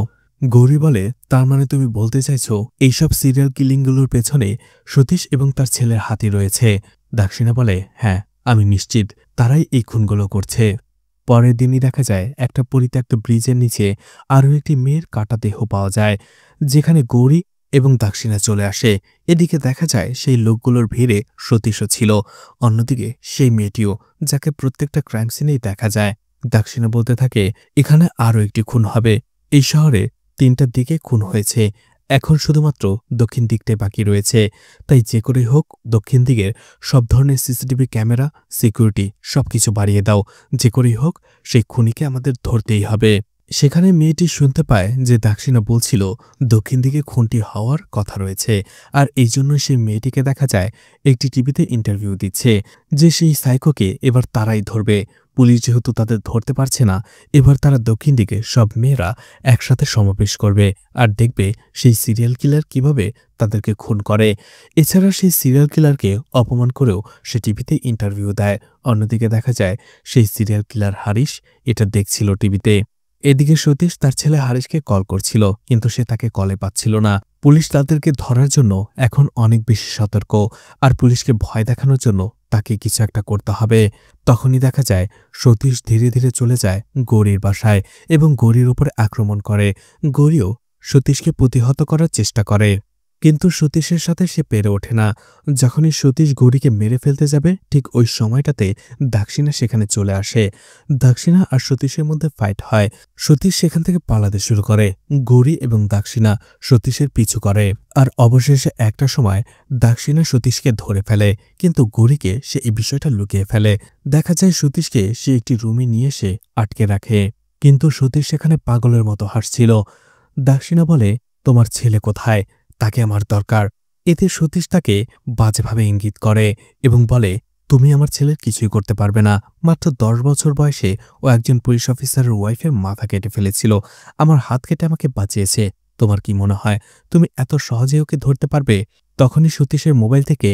গৌরী বলে, তার মানে তুমি বলতে চাইছো এইসব সিরিয়াল কিলিংগুলোর পেছনে সতীশ এবং তার ছেলের হাতি রয়েছে? দাক্ষিণা বলে, হ্যাঁ, আমি নিশ্চিত তারাই এই খুনগুলো করছে। পরের দিনই দেখা যায় একটা পরিত্যক্ত ব্রিজের নিচে আরও একটি মেয়ের কাটা দেহ পাওয়া যায়, যেখানে গৌরী এবং দাক্ষিণা চলে আসে। এদিকে দেখা যায় সেই লোকগুলোর ভিড়ে সতীশও ছিল, অন্যদিকে সেই মেয়েটিও, যাকে প্রত্যেকটা ক্রাইম সিনেই দেখা যায়। দাক্ষিণা বলতে থাকে, এখানে আরও একটি খুন হবে। এই শহরে 3টার দিকে খুন হয়েছে, এখন শুধুমাত্র দক্ষিণ দিকটাই বাকি রয়েছে। তাই যে করেই হোক দক্ষিণ দিকের সব ধরনের সিসিটিভি ক্যামেরা, সিকিউরিটি সবকিছু বাড়িয়ে দাও। যে করেই হোক সেই খুনিকে আমাদের ধরতেই হবে। সেখানে মেয়েটি শুনতে পায় যে দাক্ষিণা বলছিল দক্ষিণ দিকে খুনটি হওয়ার কথা রয়েছে, আর এই জন্য সেই মেয়েটিকে দেখা যায় একটি টিভিতে ইন্টারভিউ দিচ্ছে যে সেই সাইকোকে এবার তারাই ধরবে। পুলিশ যেহেতু তাদের ধরতে পারছে না, এবার তারা দক্ষিণ দিকে সব মেয়েরা একসাথে সমাবেশ করবে আর দেখবে সেই সিরিয়াল কিলার কিভাবে তাদেরকে খুন করে। এছাড়া সেই সিরিয়াল কিলারকে অপমান করেও সে টিভিতে ইন্টারভিউ দেয়। অন্যদিকে দেখা যায় সেই সিরিয়াল কিলার হারিশ এটা দেখছিল টিভিতে। এদিকে সতীশ তার ছেলে হারিশকে কল করছিল, কিন্তু সে তাকে কলে পাচ্ছিল না। পুলিশ তাদেরকে ধরার জন্য এখন অনেক বেশি সতর্ক, আর পুলিশকে ভয় দেখানোর জন্য তাকে কিছু একটা করতে হবে। তখনই দেখা যায় সতীশ ধীরে ধীরে চলে যায় গৌরীর বাসায় এবং গৌরীর উপরে আক্রমণ করে। গৌরীও সতীশকে প্রতিহত করার চেষ্টা করে, কিন্তু সতীশের সাথে সে পেরে ওঠে না। যখনই সতীশ গৌরীকে মেরে ফেলতে যাবে ঠিক ওই সময়টাতে দাক্ষিণা সেখানে চলে আসে। দাক্ষিণা আর সতীশের মধ্যে ফাইট হয়। সতীশ সেখান থেকে পালাতে শুরু করে। গৌরী এবং দাক্ষিণা সতীশের পিছু করে, আর অবশেষে একটা সময় দাক্ষিণা সতীশকে ধরে ফেলে, কিন্তু গৌরীকে সে এই বিষয়টা লুকিয়ে ফেলে। দেখা যায় সতীশকে সে একটি রুমে নিয়ে এসে আটকে রাখে, কিন্তু সতীশ সেখানে পাগলের মতো হাসছিল। দাক্ষিণা বলে, তোমার ছেলে কোথায়? তাকে আমার দরকার। এতে সতীশ তাকে বাজেভাবে ইঙ্গিত করে এবং বলে, তুমি আমার ছেলের কিছুই করতে পারবে না। মাত্র 10 বছর বয়সে ও একজন পুলিশ অফিসারের ওয়াইফের মাথা কেটে ফেলেছিল, আমার হাত কেটে আমাকে বাঁচিয়েছে। তোমার কি মনে হয় তুমি এত সহজে ওকে ধরতে পারবে? তখনই সতীশের মোবাইল থেকে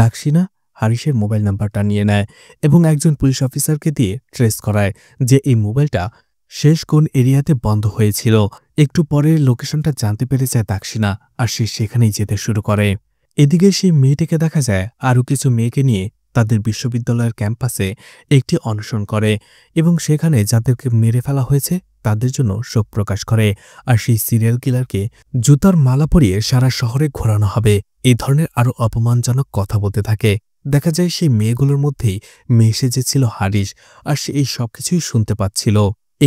দাক্ষিণা হারিশের মোবাইল নাম্বারটা নিয়ে নেয় এবং একজন পুলিশ অফিসারকে দিয়ে ট্রেস করায় যে এই মোবাইলটা শেষ কোন এরিয়াতে বন্ধ হয়েছিল। একটু পরে লোকেশনটা জানতে পেরে যায় দাক্ষিণা, আর সে সেখানেই যেতে শুরু করে। এদিকে সেই মেয়েটিকে দেখা যায় আরও কিছু মেয়েকে নিয়ে তাদের বিশ্ববিদ্যালয়ের ক্যাম্পাসে একটি অনশন করে এবং সেখানে যাদেরকে মেরে ফেলা হয়েছে তাদের জন্য শোক প্রকাশ করে। আর সেই সিরিয়াল কিলারকে জুতার মালা পরিয়ে সারা শহরে ঘোরানো হবে, এই ধরনের আরও অপমানজনক কথা বলতে থাকে। দেখা যায় সেই মেয়েগুলোর মধ্যেই মেয়ে সেজেছিল হারিশ, আর সে এই সবকিছুই শুনতে পাচ্ছিল।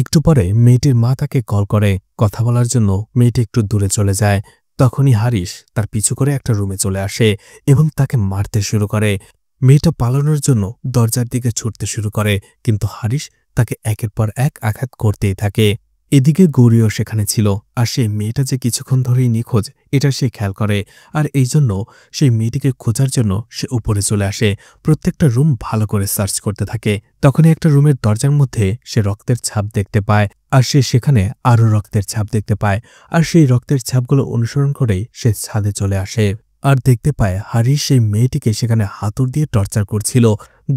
একটু পরে মেয়েটির মা তাকে কল করে কথা বলার জন্য। মেয়েটি একটু দূরে চলে যায়। তখনই হারিশ তার পিছু করে একটা রুমে চলে আসে এবং তাকে মারতে শুরু করে। মেয়েটা পালানোর জন্য দরজার দিকে ছুটতে শুরু করে, কিন্তু হারিশ তাকে একের পর এক আঘাত করতেই থাকে। এদিকে গৌরীও সেখানে ছিল, আর সেই মেয়েটা যে কিছুক্ষণ ধরেই নিখোঁজ এটা সে খেয়াল করে, আর এই জন্য সেই মেয়েটিকে খোঁজার জন্য সে উপরে চলে আসে। প্রত্যেকটা রুম ভালো করে সার্চ করতে থাকে। তখনই একটা রুমের দরজার মধ্যে সে রক্তের ছাপ দেখতে পায়, আর সে সেখানে আরও রক্তের ছাপ দেখতে পায়। আর সেই রক্তের ছাপগুলো অনুসরণ করেই সে ছাদে চলে আসে আর দেখতে পায় হারিশ সেই মেয়েটিকে সেখানে হাতুড় দিয়ে টর্চার করছিল।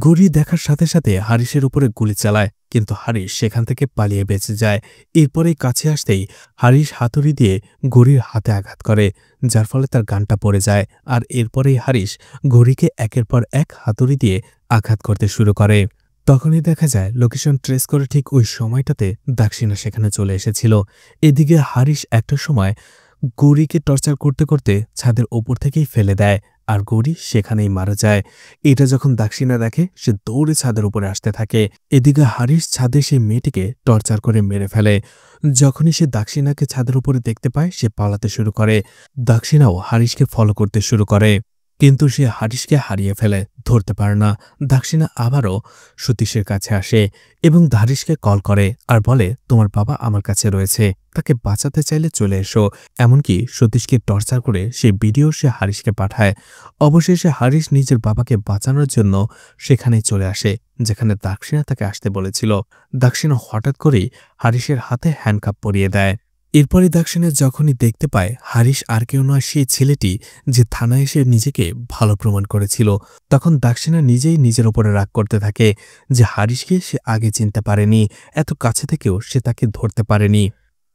গৌরী দেখার সাথে সাথে হারিসের উপরে গুলি চালায়, কিন্তু হারিস সেখান থেকে পালিয়ে বেঁচে যায়। এরপরেই কাছে আসতেই হারিস হাতুড়ি দিয়ে গৌরীর হাতে আঘাত করে, যার ফলে তার গানটা পড়ে যায়। আর এরপরেই হারিস গৌরীকে একের পর এক হাতুড়ি দিয়ে আঘাত করতে শুরু করে। তখনই দেখা যায় লোকেশন ট্রেস করে ঠিক ওই সময়টাতে দাক্ষিণা সেখানে চলে এসেছিল। এদিকে হারিস একটা সময় গৌরীকে টর্চার করতে করতে ছাদের ওপর থেকেই ফেলে দেয়, আর গৌরী সেখানেই মারা যায়। এটা যখন দাক্ষিণা দেখে, সে দৌড়ে ছাদের উপরে আসতে থাকে। এদিকে হারিস ছাদে সেই মেয়েটিকে টর্চার করে মেরে ফেলে। যখনই সে দাক্ষিণাকে ছাদের উপরে দেখতে পায়, সে পালাতে শুরু করে। দাক্ষিণাও হারিসকে ফলো করতে শুরু করে, কিন্তু সে হারিসকে হারিয়ে ফেলে, ধরতে পারে না। দাক্ষিণা আবারও সতীশের কাছে আসে এবং হারিসকে কল করে আর বলে, তোমার বাবা আমার কাছে রয়েছে, তাকে বাঁচাতে চাইলে চলে এসো। এমনকি সতীশকে টর্চার করে সেই ভিডিও সে হারিসকে পাঠায়। অবশেষে হারিস নিজের বাবাকে বাঁচানোর জন্য সেখানেই চলে আসে, যেখানে দাক্ষিণা তাকে আসতে বলেছিল। দাক্ষিণা হঠাৎ করেই হারিসের হাতে হ্যান্ডকাপ পরিয়ে দেয়। এরপরই দাক্ষিণা যখনই দেখতে পায় হারিস আর কেউ নয়, সেই ছেলেটি যে থানায় এসে নিজেকে ভালো প্রমাণ করেছিল, তখন দাক্ষিণা নিজেই নিজের ওপরে রাগ করতে থাকে যে হারিসকে সে আগে চিনতে পারেনি, এত কাছে থেকেও সে তাকে ধরতে পারেনি।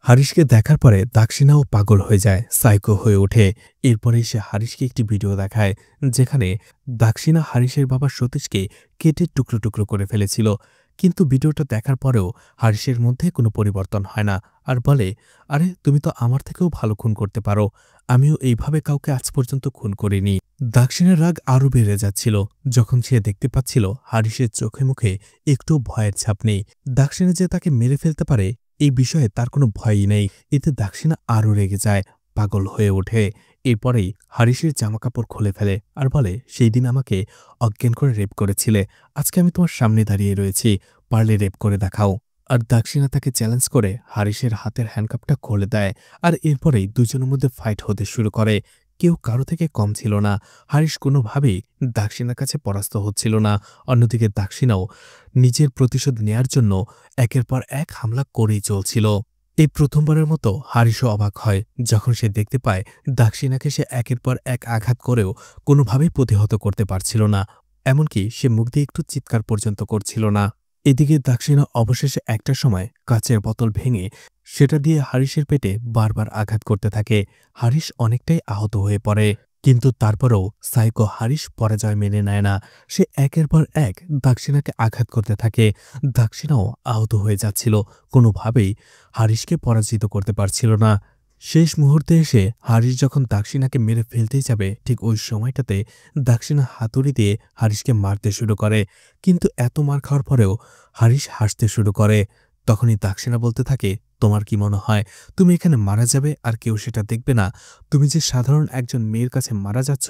হারিসকে দেখার পরে দাক্ষিণাও পাগল হয়ে যায়, সাইকো হয়ে ওঠে। এরপরেই সে হারিসকে একটি ভিডিও দেখায়, যেখানে দাক্ষিণা হারিসের বাবা সতীশকে কেটে টুকরো টুকরো করে ফেলেছিল। কিন্তু ভিডিওটা দেখার পরেও হারিসের মধ্যে কোনো পরিবর্তন হয় না, আর বলে, আরে তুমি তো আমার থেকেও ভালো খুন করতে পারো, আমিও এইভাবে কাউকে আজ পর্যন্ত খুন করিনি। দাক্ষিণের রাগ আরও বেড়ে যাচ্ছিল যখন সে দেখতে পাচ্ছিল হারিসের চোখে মুখে একটু ভয়ের ছাপ নেই। দাক্ষিণা যে তাকে মেরে ফেলতে পারে এই বিষয়ে তার কোনো ভয়ই নেই। এতে দাক্ষিণা আরও রেগে যায়, পাগল হয়ে ওঠে। এরপরেই হারিসের জামাকাপড় খুলে ফেলে আর বলে, সেই দিন আমাকে অজ্ঞান করে রেপ করেছিলে, আজকে আমি তোমার সামনে দাঁড়িয়ে রয়েছি, পারলে রেপ করে দেখাও। আর দাক্ষিণা তাকে চ্যালেঞ্জ করে হারিসের হাতের হ্যান্ডকাপটা খুলে দেয়। আর এরপরেই দুজনের মধ্যে ফাইট হতে শুরু করে। কেউ কারো থেকে কম ছিল না, হারিস কোনোভাবেই দাক্ষিণার কাছে পরাস্ত হচ্ছিল না। অন্যদিকে দাক্ষিণাও নিজের প্রতিশোধ নেয়ার জন্য একের পর এক হামলা করেই চলছিল। এই প্রথমবারের মতো হারিসও অবাক হয় যখন সে দেখতে পায় দাক্ষিণাকে সে একের পর এক আঘাত করেও কোনোভাবেই প্রতিহত করতে পারছিল না, এমনকি সে মুখ দিয়ে একটু চিৎকার পর্যন্ত করছিল না। এদিকে দাক্ষিণা অবশেষে একটা সময় কাচের বোতল ভেঙে সেটা দিয়ে হারিসের পেটে বারবার আঘাত করতে থাকে। হারিস অনেকটাই আহত হয়ে পড়ে, কিন্তু তারপরেও সাইকো হারিস পরাজয় মেনে নেয় না। সে একের পর এক দাক্ষিণাকে আঘাত করতে থাকে। দাক্ষিণাও আহত হয়ে যাচ্ছিল, কোনোভাবেই হারিসকে পরাজিত করতে পারছিল না। শেষ মুহূর্তে এসে হারিস যখন দাক্ষিণাকে মেরে ফেলতেই যাবে, ঠিক ওই সময়টাতে দাক্ষিণা হাতুড়ি দিয়ে হারিসকে মারতে শুরু করে। কিন্তু এত মার খাওয়ার পরেও হারিস হাসতে শুরু করে। তখনই দাক্ষিণা বলতে থাকে, তোমার কি মনে হয় তুমি এখানে মারা যাবে আর কেউ সেটা দেখবে না? তুমি যে সাধারণ একজন মেয়ের কাছে মারা যাচ্ছ,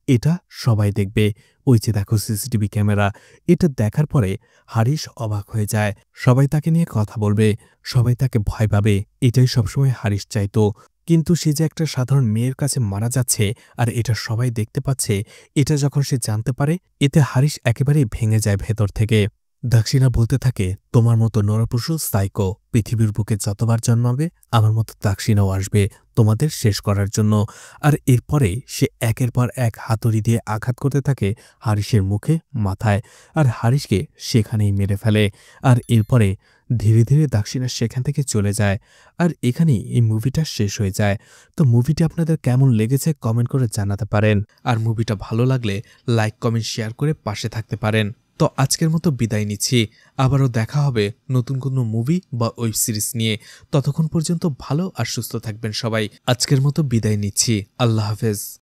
এটা সবাই দেখবে। ওই যে দেখো সিসিটিভি ক্যামেরা। এটা দেখার পরে হারিস অবাক হয়ে যায়। সবাই তাকে নিয়ে কথা বলবে, সবাই তাকে ভয় পাবে, এটাই সবসময় হারিস চাইতো। কিন্তু সে যে একটা সাধারণ মেয়ের কাছে মারা যাচ্ছে আর এটা সবাই দেখতে পাচ্ছে, এটা যখন সে জানতে পারে, এতে হারিস একেবারেই ভেঙে যায় ভেতর থেকে। দাক্ষিণা বলতে থাকে, তোমার মতো নরপশু সাইকো পৃথিবীর বুকে যতবার জন্মাবে, আমার মতো দাক্ষিণাও আসবে তোমাদের শেষ করার জন্য। আর এরপরে সে একের পর এক হাতুড়ি দিয়ে আঘাত করতে থাকে হারিসের মুখে, মাথায়, আর হারিসকে সেখানেই মেরে ফেলে। আর এরপরে ধীরে ধীরে দাক্ষিণা সেখান থেকে চলে যায়। আর এখানেই এই মুভিটা শেষ হয়ে যায়। তো মুভিটি আপনাদের কেমন লেগেছে কমেন্ট করে জানাতে পারেন। আর মুভিটা ভালো লাগলে লাইক কমেন্ট শেয়ার করে পাশে থাকতে পারেন। তো আজকের মতো বিদায় নিচ্ছি, আবারও দেখা হবে নতুন কোনো মুভি বা ওয়েব সিরিজ নিয়ে। ততক্ষণ পর্যন্ত ভালো আর সুস্থ থাকবেন সবাই। আজকের মতো বিদায় নিচ্ছি, আল্লাহ হাফেজ।